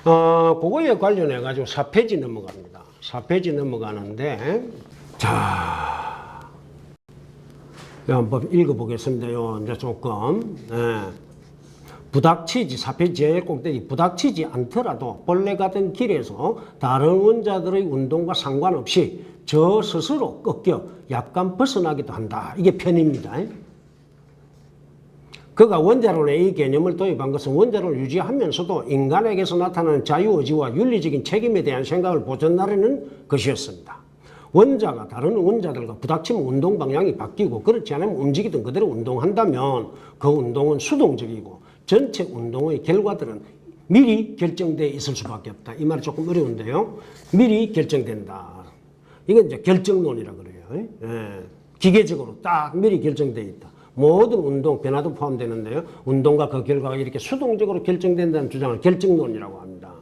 그거에 관련해가지고 4페이지 넘어갑니다. 4페이지 넘어가는데, 자, 한번 읽어보겠습니다. 이제 조금. 부닥치지, 4페이지 제일 꼭대기, 부닥치지 않더라도 본래 가던 길에서 다른 원자들의 운동과 상관없이 저 스스로 꺾여 약간 벗어나기도 한다. 이게 편입니다. 그가 원자론의 이 개념을 도입한 것은 원자론을 유지하면서도 인간에게서 나타나는 자유의지와 윤리적인 책임에 대한 생각을 보존하려는 것이었습니다. 원자가 다른 원자들과 부닥치면 운동 방향이 바뀌고 그렇지 않으면 움직이든 그대로 운동한다면 그 운동은 수동적이고 전체 운동의 결과들은 미리 결정되어 있을 수밖에 없다. 이 말이 조금 어려운데요. 미리 결정된다. 이건 이제 결정론이라 그래요. 기계적으로 딱 미리 결정되어 있다. 모든 운동, 변화도 포함되는데요. 운동과 그 결과가 이렇게 수동적으로 결정된다는 주장을 결정론이라고 합니다.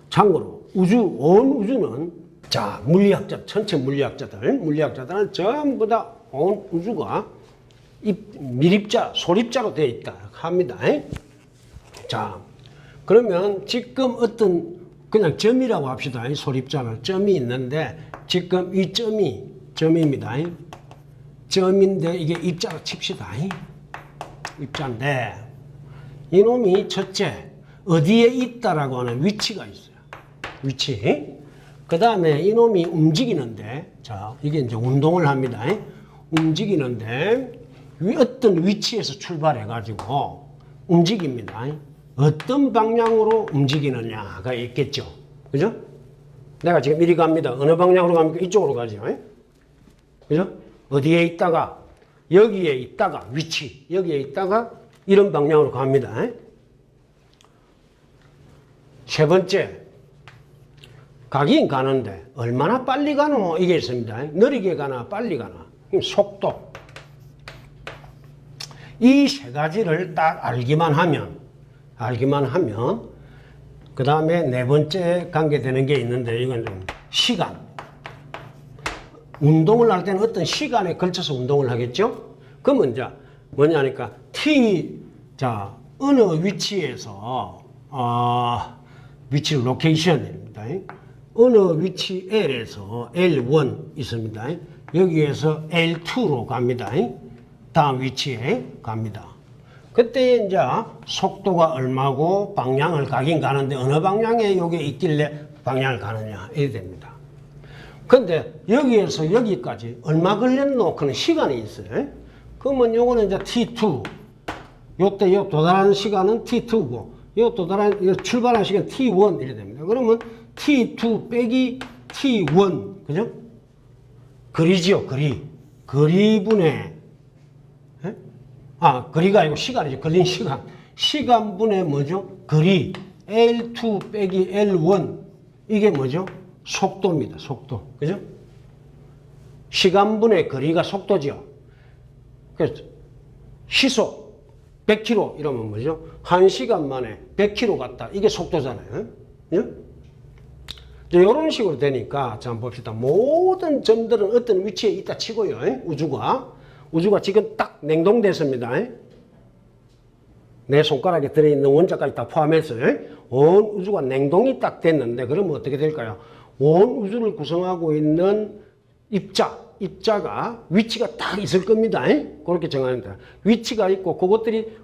참고로 온 우주는 자, 물리학자, 전체 물리학자들은 전부 다 온 우주가 밀입자, 소립자로 되어 있다 합니다. 자, 그러면 지금 어떤 그냥 점이라고 합시다. 소립자는 점이 있는데 지금 이 점입니다. 점인데 이게 입자로 칩시다. 입자인데 이놈이 첫째 어디에 있다라고 하는 위치가 있어요. 위치. 그 다음에 이놈이 움직이는데 자 이게 이제 운동을 합니다. 움직이는데 어떤 위치에서 출발해 가지고 움직입니다. 어떤 방향으로 움직이느냐가 있겠죠. 그죠? 내가 지금 이리 갑니다. 어느 방향으로 갑니까? 이쪽으로 가죠. 그죠? 어디에 있다가 여기에 있다가 위치 여기에 있다가 이런 방향으로 갑니다. 세 번째 가긴 가는데 얼마나 빨리 가노 이게 있습니다. 느리게 가나 빨리 가나 속도 이 세 가지를 딱 알기만 하면 그 다음에 네 번째 관계되는 게 있는데 이건 좀 시간. 운동을 할 때는 어떤 시간에 걸쳐서 운동을 하겠죠? 그러면 이제 뭐냐니까 자 어느 위치에서 위치 로케이션입니다. 어느 위치 L에서 L1 있습니다. 여기에서 L2로 갑니다. 다음 위치에 갑니다. 그때 이제 속도가 얼마고 방향을 가긴 가는데 어느 방향에 여기 있길래 방향을 가느냐 이래 됩니다. 근데 여기에서 여기까지 얼마 걸렸노? 그런 시간이 있어요. 그러면 요거는 이제 T2. 요때 요 도달하는 시간은 T2고 요 출발하는 시간 T1 이래 됩니다. 그러면 T2 빼기 T1 그죠? 거리지요, 거리. 거리분의 거리가 아니고 시간이죠. 걸린 시간. 시간분의 뭐죠? 거리. L2 빼기 L1 이게 뭐죠? 속도입니다. 속도. 그죠? 시간분의 거리가 속도죠. 그래서 시속 100km 이러면 뭐죠? 1시간 만에 100km 갔다. 이게 속도잖아요. 이런 식으로 되니까 자 한번 봅시다. 모든 점들은 어떤 위치에 있다 치고요. 우주가 지금 딱 냉동됐습니다. 내 손가락에 들어있는 원자까지 다 포함해서 온 우주가 냉동이 딱 됐는데 그러면 어떻게 될까요? 온 우주를 구성하고 있는 입자가 위치가 딱 있을 겁니다. 그렇게 정하는데 위치가 있고 그것들이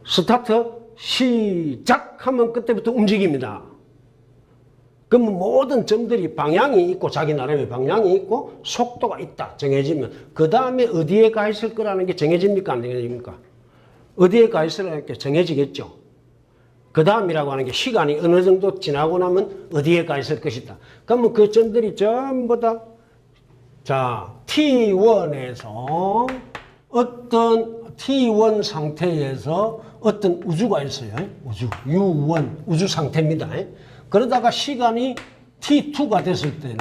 스타트 시작하면 그때부터 움직입니다. 그러면 모든 점들이 방향이 있고 자기 나름의 방향이 있고 속도가 있다 정해지면 그 다음에 어디에 가 있을 거라는 게 정해집니까 안 정해집니까? 어디에 가 있을 게 정해지겠죠. 그 다음이라고 하는 게 시간이 어느 정도 지나고 나면 어디에 가 있을 것이다. 그러면 그 점들이 전부 다 자 T1에서 어떤 T1 상태에서 어떤 우주가 있어요. 우주 U1 우주 상태입니다. 그러다가 시간이 T2가 됐을 때는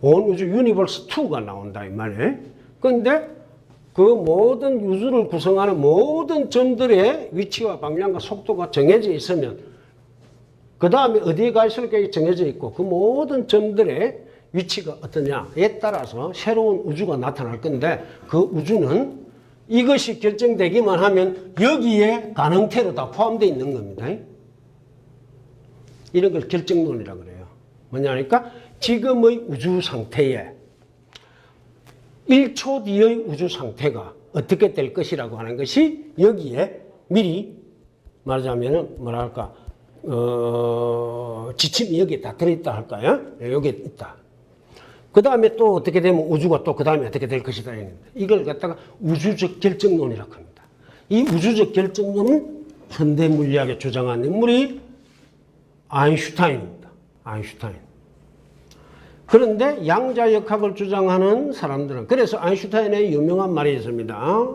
온 우주 유니버스 2가 나온다 이 말이에요. 그런데 그 모든 우주를 구성하는 모든 점들의 위치와 방향과 속도가 정해져 있으면 그 다음에 어디에 가 있을 게 정해져 있고 그 모든 점들의 위치가 어떠냐에 따라서 새로운 우주가 나타날 건데 그 우주는 이것이 결정되기만 하면 여기에 가능태로 다 포함되어 있는 겁니다. 이런 걸 결정론이라고 그래요. 뭐냐니까 지금의 우주 상태에 1초 뒤의 우주 상태가 어떻게 될 것이라고 하는 것이 여기에 미리 말하자면 뭐랄까 지침이 여기에 다 들어있다 할까요? 여기에 있다. 그 다음에 또 어떻게 되면 우주가 또 그 다음에 어떻게 될 것이다. 이걸 갖다가 우주적 결정론이라고 합니다. 이 우주적 결정론은 현대 물리학에 주장한 인물이 아인슈타인입니다. 아인슈타인. 그런데 양자역학을 주장하는 사람들은 그래서 아인슈타인의 유명한 말이 있습니다.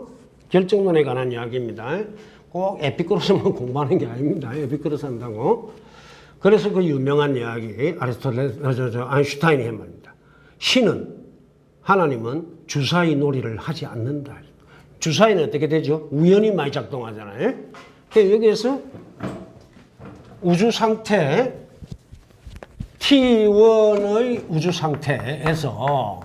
결정론에 관한 이야기입니다. 꼭 에피쿠로스만 공부하는 게 아닙니다. 에피쿠로스 한다고. 그래서 그 유명한 이야기 아인슈타인이 한 말입니다. 신은 하나님은 주사위 놀이를 하지 않는다. 주사위는 어떻게 되죠? 우연히 많이 작동하잖아요. 여기에서 우주 상태 T1의 우주 상태에서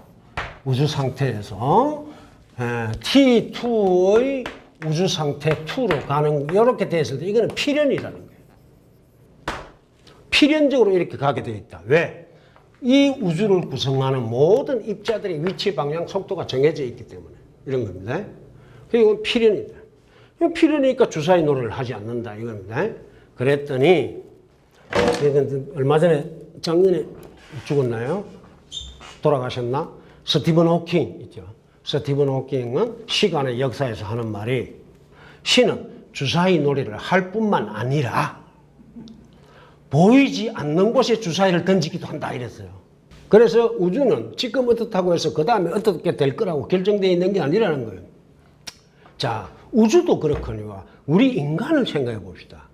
T2의 우주 상태 2로 가는 이렇게 됐을 때 이거는 필연이라는 거예요. 필연적으로 이렇게 가게 되어 있다. 왜? 이 우주를 구성하는 모든 입자들의 위치, 방향, 속도가 정해져 있기 때문에 이런 겁니다. 이건 필연이다. 필연이니까 주사위 노래를 하지 않는다 이겁니다. 그랬더니 얼마 전에 작년에 죽었나요? 돌아가셨나? 스티븐 호킹 있죠. 스티븐 호킹은 시간의 역사에서 하는 말이 신은 주사위 놀이를 할 뿐만 아니라 보이지 않는 곳에 주사위를 던지기도 한다 이랬어요. 그래서 우주는 지금 어떻다고 해서 그 다음에 어떻게 될 거라고 결정되어 있는 게 아니라는 거예요. 자, 우주도 그렇거니와 우리 인간을 생각해 봅시다.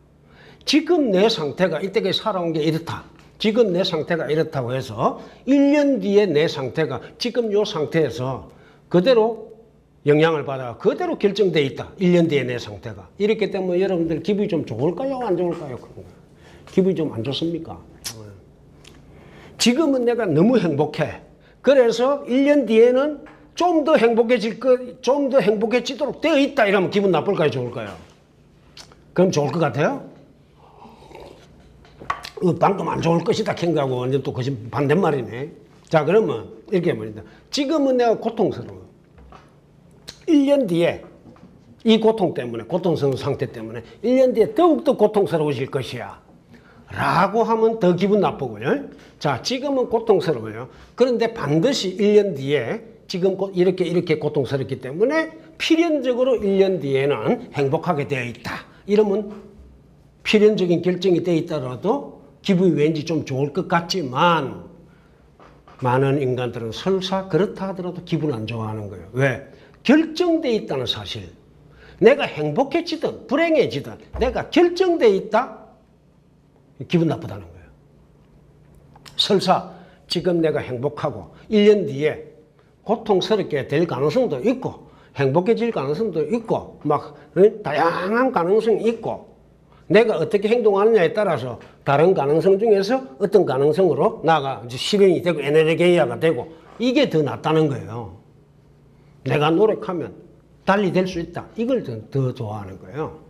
지금 내 상태가 이때까지 살아온 게 이렇다. 지금 내 상태가 이렇다고 해서 1년 뒤에 내 상태가 지금 이 상태에서 그대로 영향을 받아 그대로 결정되어 있다. 1년 뒤에 내 상태가. 이렇기 때문에 여러분들 기분이 좀 좋을까요? 안 좋을까요? 기분이 좀 안 좋습니까? 지금은 내가 너무 행복해. 그래서 1년 뒤에는 좀 더 행복해지도록 되어 있다. 이러면 기분 나쁠까요? 좋을까요? 그럼 좋을 것 같아요? 방금 안 좋을 것이다. 캥가고 완전 또 그것이 반대말이네. 자, 그러면 이렇게 말입니다. 지금은 내가 고통스러워. 1년 뒤에 이 고통 때문에, 고통스러운 상태 때문에 1년 뒤에 더욱더 고통스러워질 것이야. 라고 하면 더 기분 나쁘고요. 자, 지금은 고통스러워요. 그런데 반드시 1년 뒤에 지금 이렇게 고통스럽기 때문에 필연적으로 1년 뒤에는 행복하게 되어 있다. 이러면 필연적인 결정이 되어 있더라도 기분이 왠지 좀 좋을 것 같지만 많은 인간들은 설사 그렇다 하더라도 기분 안 좋아하는 거예요. 왜? 결정되어 있다는 사실. 내가 행복해지든 불행해지든 내가 결정되어 있다? 기분 나쁘다는 거예요. 설사 지금 내가 행복하고 1년 뒤에 고통스럽게 될 가능성도 있고 행복해질 가능성도 있고 막 다양한 가능성이 있고 내가 어떻게 행동하느냐에 따라서 다른 가능성 중에서 어떤 가능성으로 나가 실현이 되고 에너지계야가 되고 이게 더 낫다는 거예요. 내가 노력하면 달리 될 수 있다. 이걸 더 좋아하는 거예요.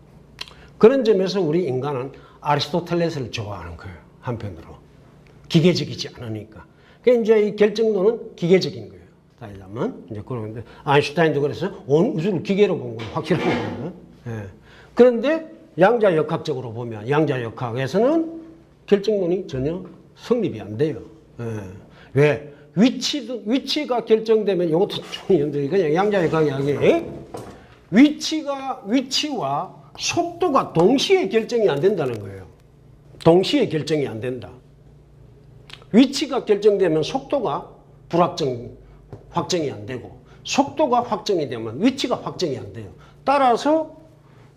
그런 점에서 우리 인간은 아리스토텔레스를 좋아하는 거예요. 한편으로. 기계적이지 않으니까. 그러니까 이제 이 결정론은 기계적인 거예요. 다이자면 이제 그런데 아인슈타인도 그래서 온 우주를 기계로 본 건 확실한 거예요. 예. 그런데 양자역학적으로 보면 양자역학에서는 결정론이 전혀 성립이 안 돼요. 예. 왜? 위치가 결정되면 이것도 좀 그냥 양자역학 이야기. 위치와 속도가 동시에 결정이 안 된다는 거예요. 동시에 결정이 안 된다. 위치가 결정되면 속도가 확정이 안 되고 속도가 확정이 되면 위치가 확정이 안 돼요. 따라서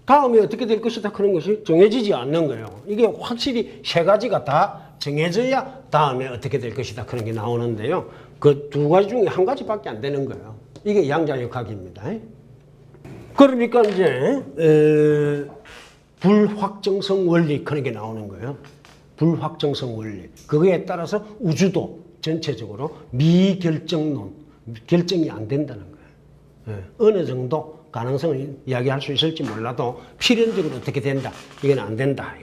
다음에 어떻게 될 것이다 그런 것이 정해지지 않는 거예요. 이게 확실히 세 가지가 다 정해져야 다음에 어떻게 될 것이다 그런 게 나오는데요. 그 두 가지 중에 한 가지밖에 안 되는 거예요. 이게 양자역학입니다. 그러니까 이제 불확정성 원리 그런 게 나오는 거예요. 불확정성 원리. 그거에 따라서 우주도 전체적으로 미결정론, 결정이 안 된다는 거예요. 어느 정도 가능성을 이야기할 수 있을지 몰라도 필연적으로 어떻게 된다. 이건 안 된다.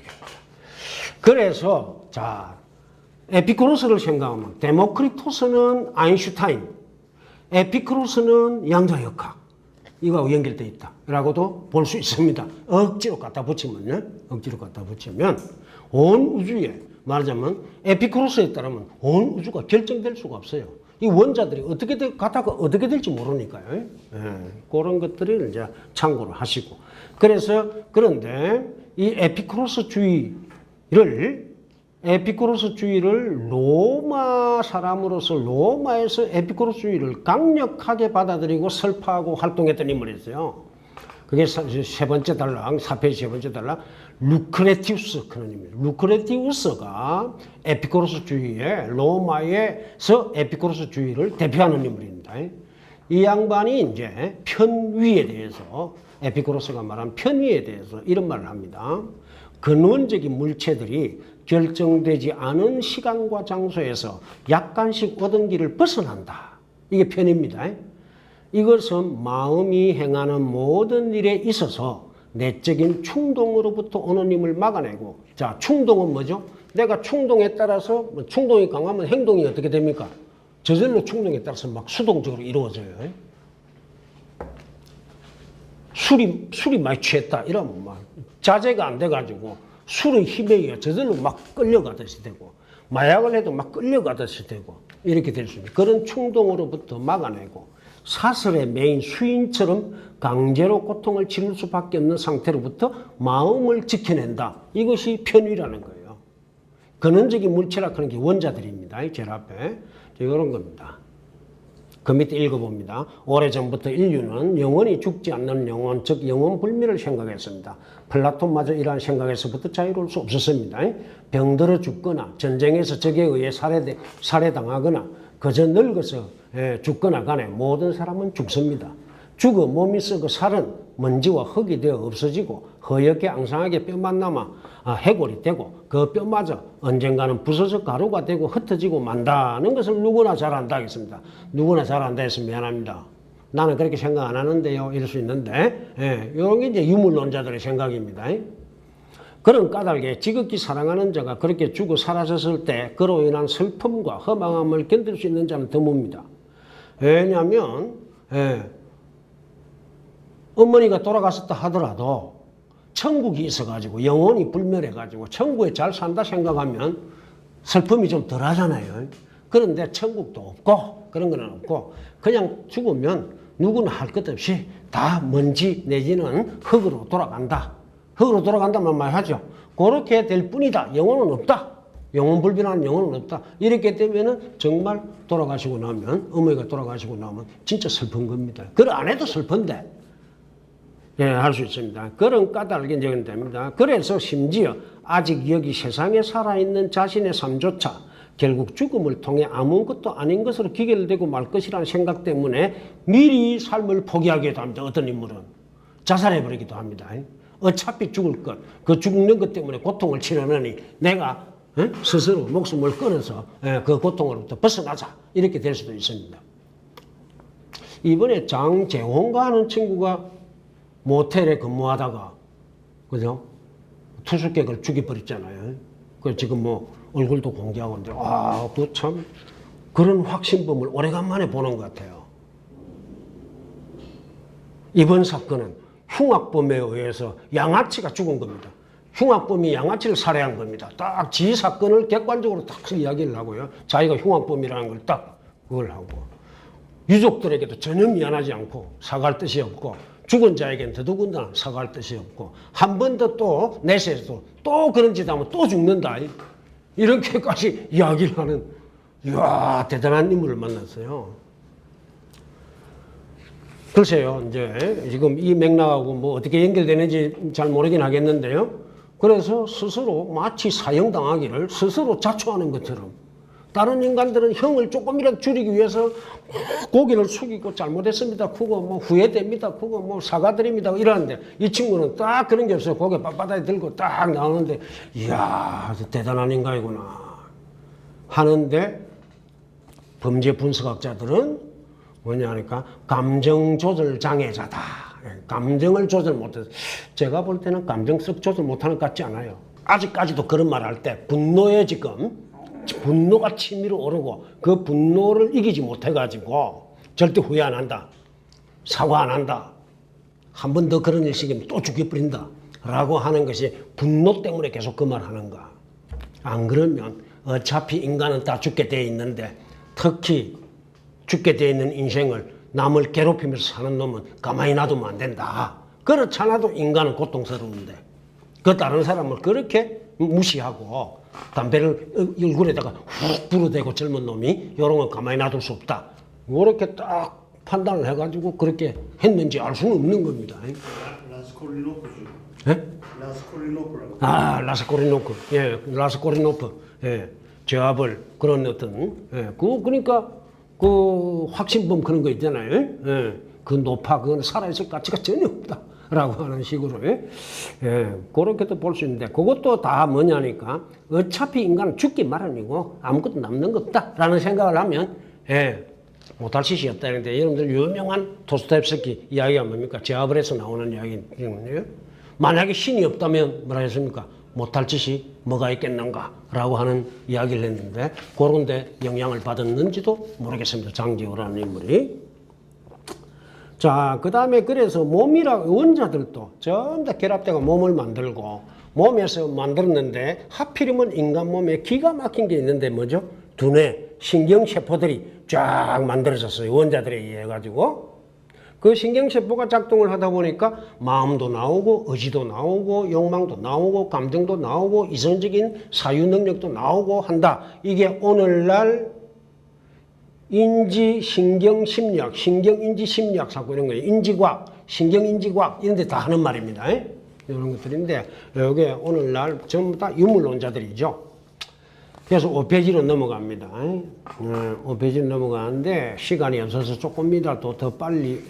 그래서 자 에피쿠로스를 생각하면 데모크리토스는 아인슈타인, 에피쿠로스는 양자역학 이거하고 연결되어 있다 라고도 볼 수 있습니다. 억지로 갖다 붙이면요. 억지로 갖다 붙이면 온 우주에 말하자면 에피쿠로스에 따르면 온 우주가 결정될 수가 없어요. 이 원자들이 갖다가 어떻게 될지 모르니까요. 그런 것들을 이제 참고를 하시고. 그래서 그런데 이 에피쿠로스주의를 로마 사람으로서 로마에서 에피쿠로스주의를 강력하게 받아들이고 설파하고 활동했던 인물이었어요. 그게 세 번째 단락, 4페이지 세 번째 단락, 루크레티우스 그런 인물이에요. 루크레티우스가 에피쿠로스주의에 로마에서 에피쿠로스주의를 대표하는 인물입니다. 이 양반이 이제 편위에 대해서 에피쿠로스가 말한 편위에 대해서 이런 말을 합니다. 근원적인 물체들이 결정되지 않은 시간과 장소에서 약간씩 오던 길을 벗어난다. 이게 편입니다. 이것은 마음이 행하는 모든 일에 있어서 내적인 충동으로부터 오는 힘을 막아내고, 자, 충동은 뭐죠? 내가 충동에 따라서 충동이 강하면 행동이 어떻게 됩니까? 저절로 충동에 따라서 막 수동적으로 이루어져요. 술이 많이 취했다 이러면 막 자제가 안 돼가지고 술의 힘에 의해 저절로 막 끌려가듯이 되고, 마약을 해도 막 끌려가듯이 되고 이렇게 될 수 있는 그런 충동으로부터 막아내고, 사슬의 메인 수인처럼 강제로 고통을 치를 수밖에 없는 상태로부터 마음을 지켜낸다. 이것이 편위라는 거예요. 근원적인 물체라 하는 게 원자들입니다. 제일 앞에 이런 겁니다. 그 밑에 읽어봅니다. 오래전부터 인류는 영원히 죽지 않는 영혼, 즉 영혼불멸을 생각했습니다. 플라톤마저 이러한 생각에서부터 자유로울 수 없었습니다. 병들어 죽거나 전쟁에서 적에 의해 살해당하거나 그저 늙어서 죽거나 간에 모든 사람은 죽습니다. 죽어 몸이 썩어 살은 먼지와 흙이 되어 없어지고 허옇게 앙상하게 뼈만 남아 해골이 되고 그 뼈마저 언젠가는 부서져 가루가 되고 흩어지고 만다는 것을 누구나 잘 안다 하겠습니다. 누구나 잘 안다 해서 미안합니다. 나는 그렇게 생각 안 하는데요. 이럴 수 있는데 이런 게 이제 유물론자들의 생각입니다. 그런 까닭에 지극히 사랑하는 자가 그렇게 죽어 사라졌을 때 그로 인한 슬픔과 허망함을 견딜 수 있는 자는 드뭅니다. 왜냐하면 어머니가 돌아갔었다 하더라도 천국이 있어가지고 영혼이 불멸해가지고 천국에 잘 산다 생각하면 슬픔이 좀 덜 하잖아요. 그런데 천국도 없고 그런 건 없고 그냥 죽으면 누구나 할 것 없이 다 먼지 내지는 흙으로 돌아간다. 흙으로 돌아간다만 말하죠. 그렇게 될 뿐이다. 영혼은 없다. 영혼 불변하는 영혼은 없다. 이렇게 되면은 정말 돌아가시고 나면 어머니가 돌아가시고 나면 진짜 슬픈 겁니다. 그걸 안 해도 슬픈데 할 수 있습니다. 그런 까닭이 이제 됩니다. 그래서 심지어 아직 여기 세상에 살아있는 자신의 삶조차 결국 죽음을 통해 아무것도 아닌 것으로 기결되고 말 것이라는 생각 때문에 미리 삶을 포기하기도 합니다. 어떤 인물은 자살해버리기도 합니다. 어차피 죽을 것, 그 죽는 것 때문에 고통을 치르느니 내가 스스로 목숨을 끊어서 그 고통으로부터 벗어나자 이렇게 될 수도 있습니다. 이번에 장재홍가 하는 친구가 모텔에 근무하다가 그죠? 투숙객을 죽여버렸잖아요. 그 지금 뭐 얼굴도 공개하고 있는데 그 참 그런 확신범을 오래간만에 보는 것 같아요. 이번 사건은 흉악범에 의해서 양아치가 죽은 겁니다. 흉악범이 양아치를 살해한 겁니다. 딱 지 사건을 객관적으로 딱 이야기를 하고요. 자기가 흉악범이라는 걸 딱 그걸 하고 유족들에게도 전혀 미안하지 않고 사과할 뜻이 없고 죽은 자에게는 더더군다나 사과할 뜻이 없고 한 번 더 또 내세에서 또 그런 짓 하면 또 죽는다. 이렇게까지 이야기를 하는 이야 대단한 인물을 만났어요. 글쎄요. 이제 지금 이 맥락하고 뭐 어떻게 연결되는지 잘 모르긴 하겠는데요. 그래서 스스로 마치 사형당하기를 스스로 자초하는 것처럼 다른 인간들은 형을 조금이라도 줄이기 위해서 고개를 숙이고 잘못했습니다. 그거 뭐 후회됩니다. 그거 뭐 사과드립니다. 이러는데 이 친구는 딱 그런 게 없어요. 고개 빳빳하게 들고 딱 나오는데 이야 대단한 인간이구나 하는데 범죄 분석학자들은 뭐냐 하니까 감정 조절 장애자다 감정을 조절 못해서 제가 볼 때는 감정 썩 조절 못하는 것 같지 않아요. 아직까지도 그런 말 할 때 분노에 지금 분노가 치밀어 오르고 그 분노를 이기지 못해가지고 절대 후회 안 한다. 사과 안 한다. 한 번 더 그런 일 시키면 또 죽여버린다. 라고 하는 것이 분노 때문에 계속 그 말 하는가. 안 그러면 어차피 인간은 다 죽게 돼 있는데 특히 죽게 돼 있는 인생을 남을 괴롭히면서 사는 놈은 가만히 놔두면 안 된다. 그렇잖아도 인간은 고통스러운데 그 다른 사람을 그렇게 무시하고 담배를 얼굴에다가 훅 불어대고 젊은 놈이 이런 건 가만히 놔둘 수 없다. 이렇게 딱 판단을 해가지고 그렇게 했는지 알 수는 없는 겁니다. 라스콜리노프죠. 예? 라스콜리노프라고. 아, 라스코리노프. 예, 라스코리노프. 예, 저압을 그런 어떤, 예, 그러니까 그 확신범 그런 거 있잖아요. 예, 그 노파, 그건 살아있을 가치가 전혀 없다. 라고 하는 식으로, 예, 그렇게도 볼 수 있는데, 그것도 다 뭐냐니까, 어차피 인간은 죽기 마련이고, 아무것도 남는 거 없다. 라는 생각을 하면, 예, 못할 짓이 없다. 그런데 여러분들 유명한 도스토옙스키 이야기가 뭡니까? 제압을 해서 나오는 이야기거든요. 만약에 신이 없다면 뭐라 했습니까? 못할 짓이 뭐가 있겠는가? 라고 하는 이야기를 했는데, 그런 데 영향을 받았는지도 모르겠습니다. 장지호라는 인물이. 자, 그 다음에 그래서 원자들도 전부 다 결합되고 몸을 만들고 몸에서 만들었는데 하필이면 인간 몸에 기가 막힌 게 있는데 뭐죠? 두뇌, 신경세포들이 쫙 만들어졌어요. 원자들에 의해 가지고. 그 신경세포가 작동을 하다 보니까 마음도 나오고 의지도 나오고 욕망도 나오고 감정도 나오고 이성적인 사유 능력도 나오고 한다. 이게 오늘날 인지, 신경, 심리학, 신경, 인지, 심리학 사고 이런 거예요. 인지과학, 신경, 인지과학 이런 데 다 하는 말입니다. 이런 것들인데 이게 오늘날 전부 다 유물론자들이죠. 그래서 5페이지로 넘어갑니다. 5페이지로 넘어가는데 시간이 없어서 조금이라도 더 빨리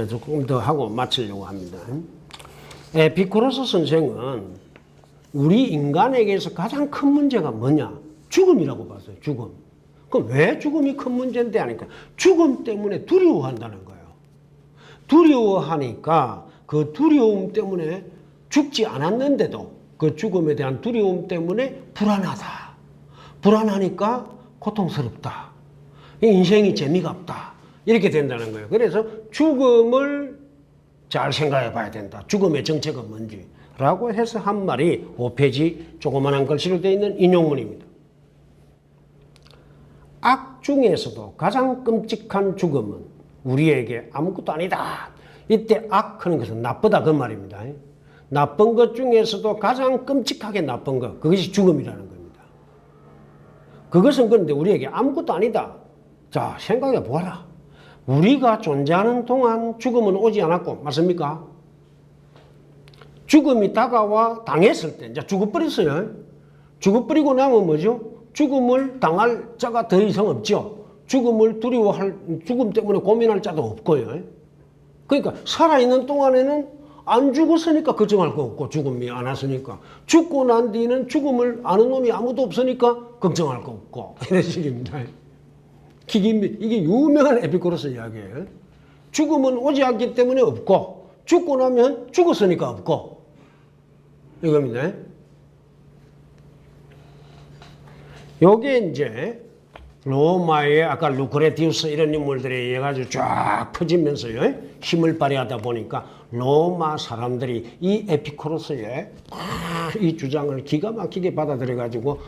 조금 더 하고 마치려고 합니다. 에피쿠로스 선생은 우리 인간에게서 가장 큰 문제가 뭐냐? 죽음이라고 봤어요. 죽음. 그럼 왜 죽음이 큰 문제인데 하니까 죽음 때문에 두려워한다는 거예요. 두려워하니까 그 두려움 때문에 죽지 않았는데도 그 죽음에 대한 두려움 때문에 불안하다. 불안하니까 고통스럽다. 인생이 재미가 없다. 이렇게 된다는 거예요. 그래서 죽음을 잘 생각해 봐야 된다. 죽음의 정체가 뭔지. 라고 해서 한 말이 5페이지 조그만한 글씨로 되어 있는 인용문입니다. 악 중에서도 가장 끔찍한 죽음은 우리에게 아무것도 아니다. 이때 악 하는 것은 나쁘다 그 말입니다. 나쁜 것 중에서도 가장 끔찍하게 나쁜 것, 그것이 죽음이라는 겁니다. 그것은 그런데 우리에게 아무것도 아니다. 자, 생각해 보아라. 우리가 존재하는 동안 죽음은 오지 않았고, 맞습니까? 죽음이 다가와 당했을 때, 이제 죽어버렸어요. 죽어버리고 나면 뭐죠? 죽음을 당할 자가 더 이상 없죠. 죽음을 두려워할, 죽음 때문에 고민할 자도 없고요. 그러니까 살아있는 동안에는 안 죽었으니까 걱정할 거 없고, 죽음이 안 왔으니까. 죽고 난 뒤는 죽음을 아는 놈이 아무도 없으니까 걱정할 거 없고. 이런 식입니다. 이게 유명한 에피쿠로스 이야기예요. 죽음은 오지 않기 때문에 없고, 죽고 나면 죽었으니까 없고. 이겁니다. 요게 이제 로마의 아까 루크레티우스 이런 인물들에 의해 가지고 쫙 퍼지면서요. 힘을 발휘하다 보니까 로마 사람들이 이 에피쿠로스의 이 주장을 기가 막히게 받아들여 가지고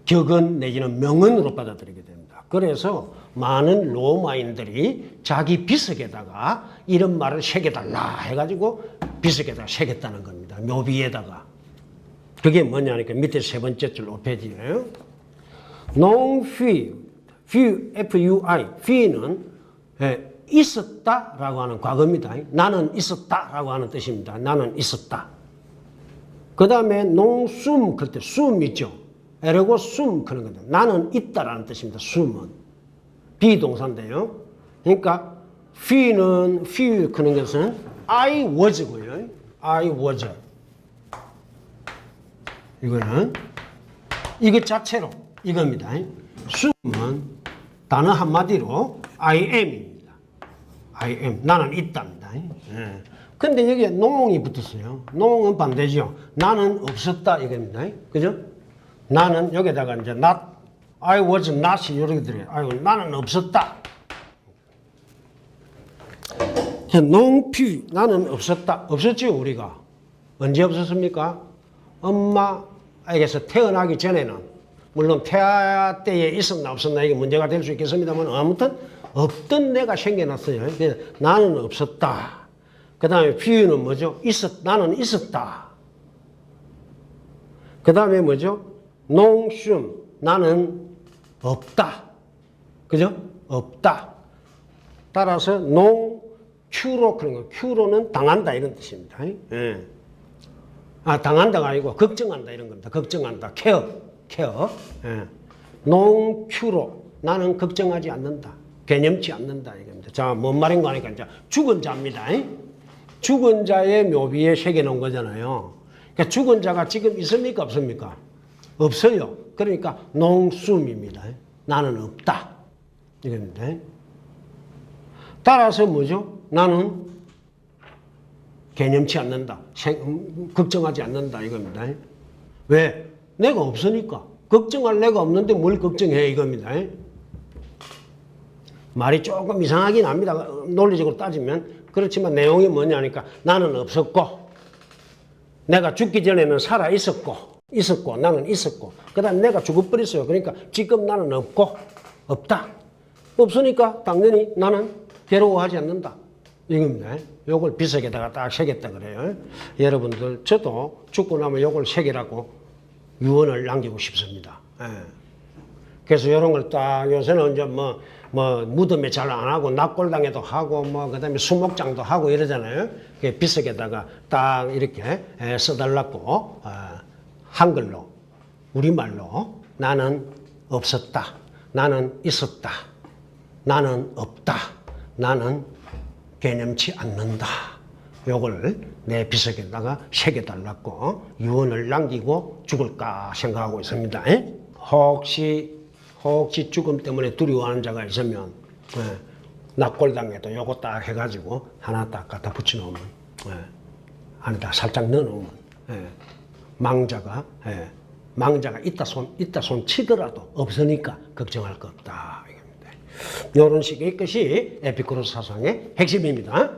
격언 내지는 명언으로 받아들이게 됩니다. 그래서 많은 로마인들이 자기 비석에다가 이런 말을 새겨달라 해가지고 비석에다가 새겼다는 겁니다. 묘비에다가. 그게 뭐냐니까 밑에 세 번째 줄 5페이지예요. Non fui, F-U-I, fui는 있었다라고 하는 과거입니다. 나는 있었다라고 하는 뜻입니다. 나는 있었다. 그 다음에 non sum, 그때 sum 있죠. 에르고 sum 그런 겁니다. 나는 있다라는 뜻입니다. sum은 비동사인데요. 그러니까 fui 그런 것은 I was고요. I was. 이거는 이것 자체로 이겁니다. sum은 단어 한마디로 I am입니다. I am. 나는 있답니다. 근데 여기에 농이 붙었어요. 농은 반대죠. 나는 없었다 이겁니다. 그죠? 나는 여기다가 이제 not, I was not 이렇게 들어요. 아이고 나는 없었다. 농피 나는 없었다. 없었죠 우리가. 언제 없었습니까? 엄마에게서 태어나기 전에는 물론 태아 때에 있었나 없었나 이게 문제가 될 수 있겠습니다만 아무튼 없던 내가 생겨났어요. 그래서 나는 없었다. 그 다음에 비유는 뭐죠? 나는 있었다. 그 다음에 뭐죠? 농숨 나는 없다. 그죠? 없다. 따라서 큐로 그런 거. 큐로는 당한다 이런 뜻입니다. 예. 아 당한다가 아니고 걱정한다 이런 겁니다. 걱정한다. 케어. 예. 농큐로 나는 걱정하지 않는다. 개념치 않는다 이겁니다. 자, 뭔 말인가 하니까 이제 죽은 자입니다. 죽은 자의 묘비에 새겨 놓은 거잖아요. 그러니까 죽은 자가 지금 있습니까 없습니까? 없어요. 그러니까 농숨입니다. 나는 없다 이겁니다. 따라서 뭐죠? 나는 개념치 않는다. 걱정하지 않는다 이겁니다. 왜? 내가 없으니까. 걱정할 내가 없는데 뭘 걱정해 이겁니다. 말이 조금 이상하긴 합니다. 논리적으로 따지면. 그렇지만 내용이 뭐냐니까 나는 없었고 내가 죽기 전에는 살아 있었고 나는 있었고 그 다음에 내가 죽어버렸어요. 그러니까 지금 나는 없다. 없으니까 당연히 나는 괴로워하지 않는다. 이겁니다. 요걸 비석에다가 딱 새겼다 그래요. 여러분들 저도 죽고 나면 요걸 새기라고 유언을 남기고 싶습니다. 예. 그래서 이런 걸 딱 요새는 이제 뭐 무덤에 잘 안 하고 납골당에도 하고 그 다음에 수목장도 하고 이러잖아요. 비석에다가 딱 이렇게 써달라고 한글로 우리말로 나는 없었다. 나는 있었다. 나는 없다. 나는 개념치 않는다. 요걸 내 비석에다가 새겨달라고 유언을 남기고 죽을까 생각하고 있습니다. 혹시 죽음 때문에 두려워하는 자가 있으면 납골당에도 요거 딱 해가지고 하나 딱 갖다 붙여놓으면 안에다 살짝 넣어놓으면 망자가 있다 손 치더라도 없으니까 걱정할 거 없다. 이런 식의 것이 에피쿠로스 사상의 핵심입니다.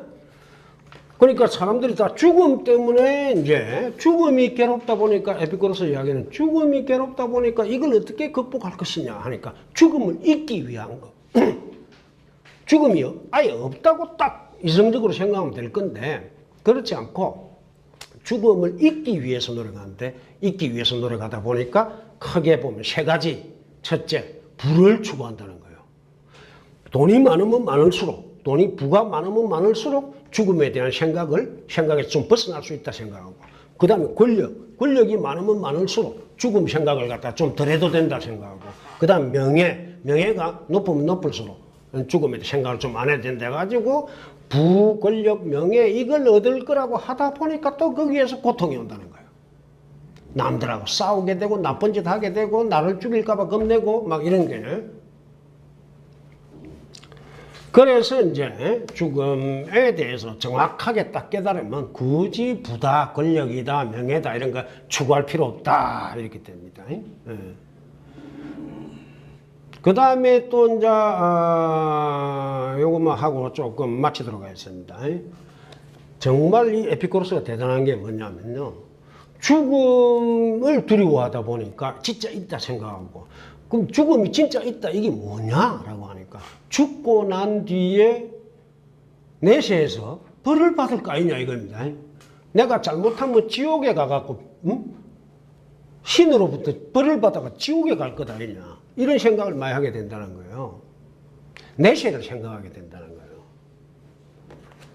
그러니까 사람들이 다 죽음 때문에 이제 죽음이 괴롭다 보니까 에피쿠로스 이야기는 죽음이 괴롭다 보니까 이걸 어떻게 극복할 것이냐 하니까 죽음을 잊기 위한 거. 죽음이 아예 없다고 딱 이성적으로 생각하면 될 건데 그렇지 않고 죽음을 잊기 위해서 노력하는데 잊기 위해서 노력하다 보니까 크게 보면 세 가지. 첫째, 부를 추구한다는 거예요. 돈이 많으면 많을수록 부가 많으면 많을수록 죽음에 대한 생각에서 좀 벗어날 수 있다 생각하고 그 다음에 권력이 많으면 많을수록 죽음 생각을 갖다 좀 덜 해도 된다 생각하고 그 다음 명예가 높으면 높을수록 죽음에 대한 생각을 좀 안 해도 된다 해가지고 부, 권력, 명예 이걸 얻을 거라고 하다 보니까 또 거기에서 고통이 온다는 거예요. 남들하고 싸우게 되고 나쁜 짓 하게 되고 나를 죽일까 봐 겁내고 막 이런 게. 그래서 이제 죽음에 대해서 정확하게 딱 깨달으면 굳이 부다, 권력이다, 명예다 이런 거 추구할 필요 없다 이렇게 됩니다. 그 다음에 또 이제 요것만 하고 조금 마치도록 하겠습니다. 정말 이 에피쿠로스가 대단한 게 뭐냐면요. 죽음을 두려워하다 보니까 진짜 있다 생각하고 그럼 죽음이 진짜 있다 이게 뭐냐라고 하니까 죽고 난 뒤에 내세에서 벌을 받을 거 아니냐 이겁니다. 내가 잘못하면 지옥에 가갖고 신으로부터 벌을 받아가 지옥에 갈 거다 아니냐 이런 생각을 많이 하게 된다는 거예요. 내세를 생각하게 된다는 거예요.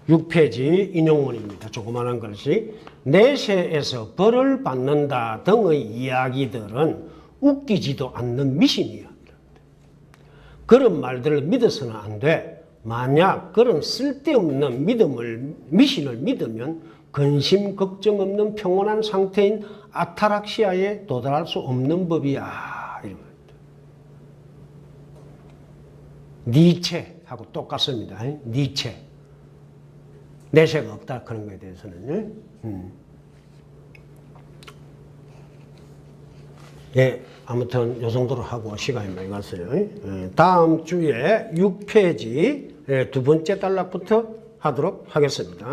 6페이지 인용문입니다. 조그마한 글씨. 내세에서 벌을 받는다 등의 이야기들은 웃기지도 않는 미신이야. 그런 말들을 믿어서는 안 돼. 만약 그런 쓸데없는 미신을 믿으면 근심 걱정 없는 평온한 상태인 아타락시아에 도달할 수 없는 법이야. 이런 겁니다. 니체하고 똑같습니다. 니체. 내세가 없다 그런 거에 대해서는. 예, 아무튼 요 정도로 하고 시간이 많이 갔어요. 다음 주에 6페이지 두 번째 단락부터 하도록 하겠습니다.